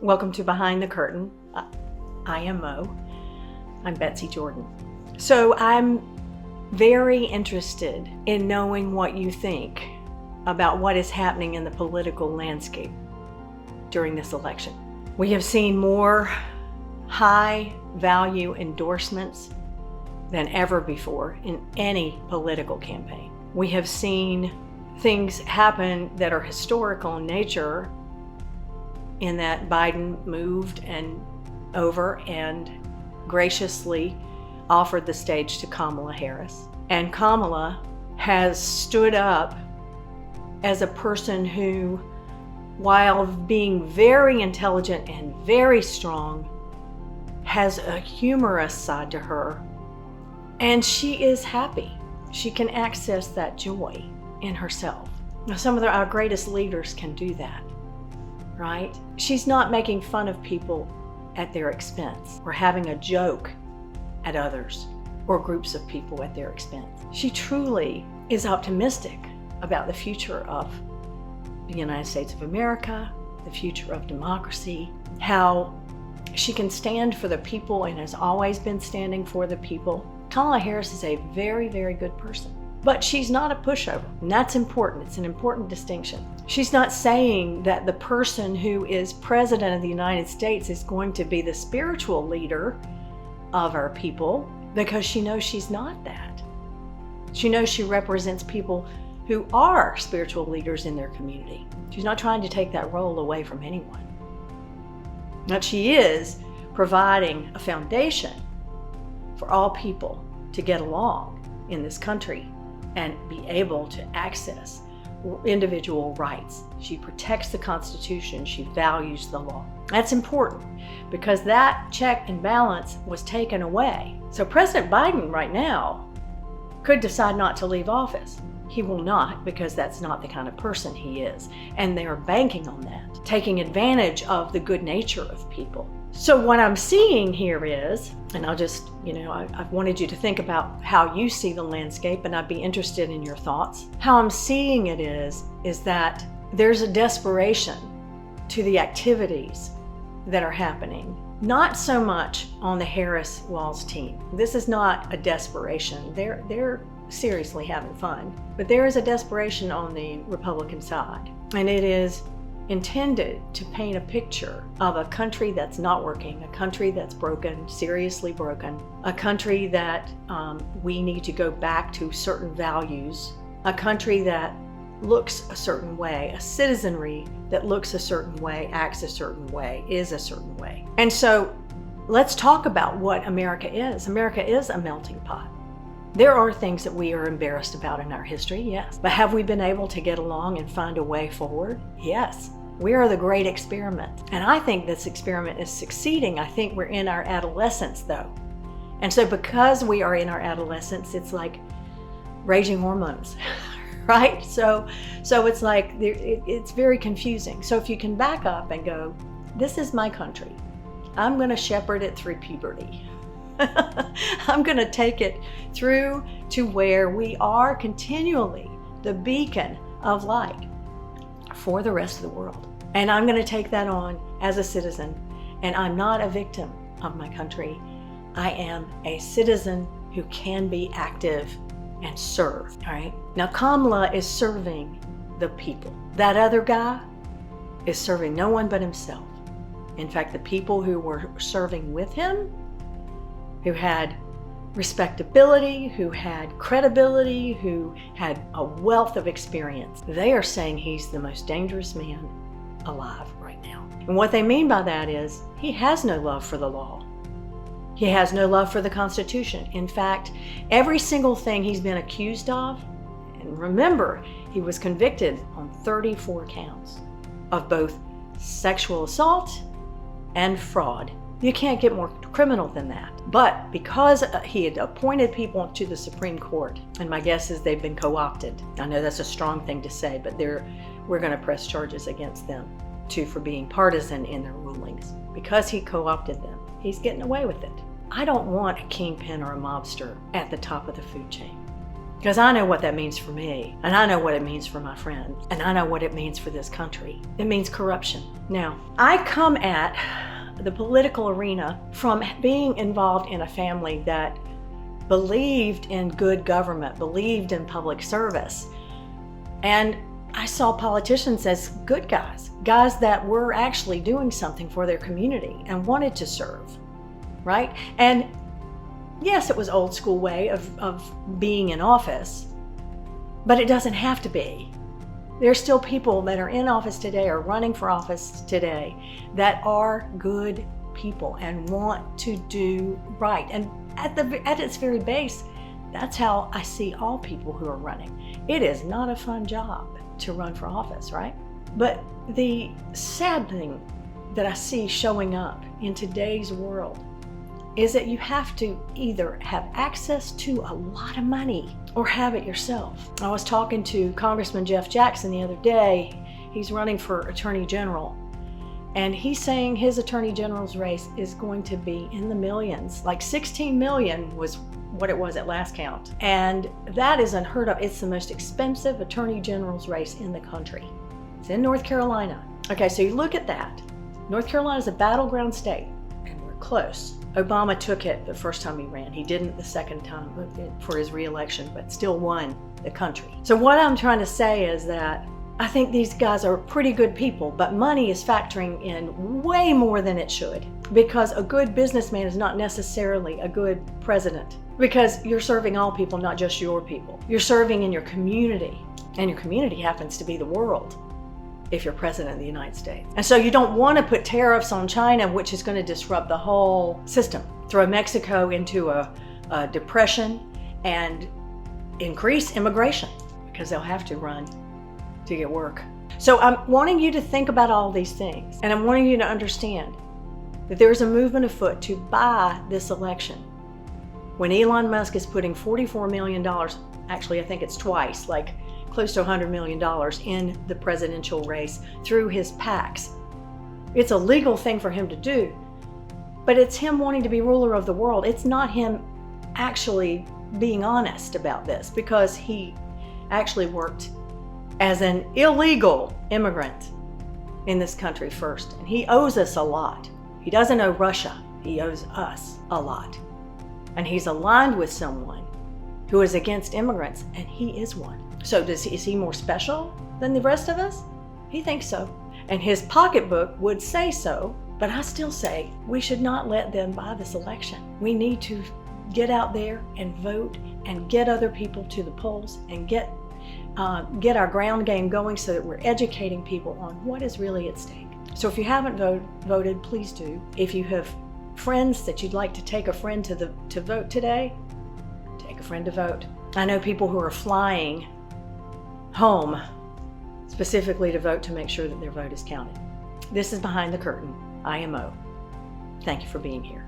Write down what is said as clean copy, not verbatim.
Welcome to Behind the Curtain IMO. I'm Betsy Jordan. So I'm very interested in knowing what you think about what is happening in the political landscape during this election. We have seen more high-value endorsements than ever before in any political campaign. We have seen things happen that are historical in nature, in that Biden moved over and graciously offered the stage to Kamala Harris. And Kamala has stood up as a person who, while being very intelligent and very strong, has a humorous side to her. And she is happy. She can access that joy in herself. Now, some of our greatest leaders can do that, right? She's not making fun of people at their expense or having a joke at others or groups of people at their expense. She truly is optimistic about the future of the United States of America, the future of democracy, how she can stand for the people and has always been standing for the people. Kamala Harris is a very, very good person, but she's not a pushover, and that's important. It's an important distinction. She's not saying that the person who is president of the United States is going to be the spiritual leader of our people, because she knows she's not that. She knows she represents people who are spiritual leaders in their community. She's not trying to take that role away from anyone. But she is providing a foundation for all people to get along in this country and be able to access individual rights. She protects the Constitution. She values the law. That's important because that check and balance was taken away. So President Biden right now could decide not to leave office. He will not, because that's not the kind of person he is. And they are banking on that, taking advantage of the good nature of people. So what I'm seeing here is, and I'll just, I've wanted you to think about how you see the landscape, and I'd be interested in your thoughts. How I'm seeing it is that there's a desperation to the activities that are happening. Not so much on the Harris-Walz team. This is not a desperation. They're seriously having fun. But there is a desperation on the Republican side. And it is intended to paint a picture of a country that's not working, a country that's broken, seriously broken, a country that we need to go back to certain values, a country that looks a certain way, a citizenry that looks a certain way, acts a certain way, is a certain way. And so let's talk about what America is. America is a melting pot. There are things that we are embarrassed about in our history, yes. But have we been able to get along and find a way forward? Yes. We are the great experiment. And I think this experiment is succeeding. I think we're in our adolescence, though. And so because we are in our adolescence, it's like raging hormones, right? So it's like, it's very confusing. So if you can back up and go, this is my country. I'm going to shepherd it through puberty. I'm going to take it through to where we are continually the beacon of light for the rest of the world. And I'm going to take that on as a citizen. And I'm not a victim of my country. I am a citizen who can be active and serve. All right. Now, Kamala is serving the people. That other guy is serving no one but himself. In fact, the people who were serving with him, who had respectability, who had credibility, who had a wealth of experience, they are saying he's the most dangerous man alive right now. And what they mean by that is he has no love for the law. He has no love for the Constitution. In fact, every single thing he's been accused of, and remember, he was convicted on 34 counts of both sexual assault and fraud. You can't get more criminal than that. But because he had appointed people to the Supreme Court, and my guess is they've been co-opted. I know that's a strong thing to say, but we're going to press charges against them too for being partisan in their rulings. Because he co-opted them, he's getting away with it. I don't want a kingpin or a mobster at the top of the food chain. Because I know what that means for me, and I know what it means for my friends, and I know what it means for this country. It means corruption. Now, I come at the political arena from being involved in a family that believed in good government, believed in public service. And I saw politicians as good guys that were actually doing something for their community and wanted to serve, right? And yes, it was old school way of being in office, but it doesn't have to be. There's still people that are in office today or running for office today that are good people and want to do right. And at its very base, that's how I see all people who are running. It is not a fun job to run for office, right? But the sad thing that I see showing up in today's world is that you have to either have access to a lot of money or have it yourself. I was talking to Congressman Jeff Jackson the other day. He's running for Attorney General, and he's saying his Attorney General's race is going to be in the millions. Like 16 million was what it was at last count. And that is unheard of. It's the most expensive Attorney General's race in the country. It's in North Carolina. Okay, so you look at that. North Carolina is a battleground state, and we're close. Obama took it the first time he ran. He didn't the second time for his re-election, but still won the country. So what I'm trying to say is that I think these guys are pretty good people, but money is factoring in way more than it should, because a good businessman is not necessarily a good president, because you're serving all people, not just your people. You're serving in your community, and your community happens to be the world if you're president of the United States. And so you don't want to put tariffs on China, which is going to disrupt the whole system, throw Mexico into a depression, and increase immigration, because they'll have to run to get work. So I'm wanting you to think about all these things, and I'm wanting you to understand that there's a movement afoot to buy this election. When Elon Musk is putting $44 million, actually I think it's twice, like close to $100 million in the presidential race through his PACs. It's a legal thing for him to do, but it's him wanting to be ruler of the world. It's not him actually being honest about this, because he actually worked as an illegal immigrant in this country first, and he owes us a lot. He doesn't owe Russia, he owes us a lot. And he's aligned with someone who is against immigrants, and he is one. So is he more special than the rest of us? He thinks so. And his pocketbook would say so, but I still say we should not let them buy this election. We need to get out there and vote and get other people to the polls and get our ground game going, so that we're educating people on what is really at stake. So if you haven't voted, please do. If you have friends that you'd like to take a friend to vote today, take a friend to vote. I know people who are flying home specifically to vote to make sure that their vote is counted. This is Behind the Curtain IMO. Thank you for being here.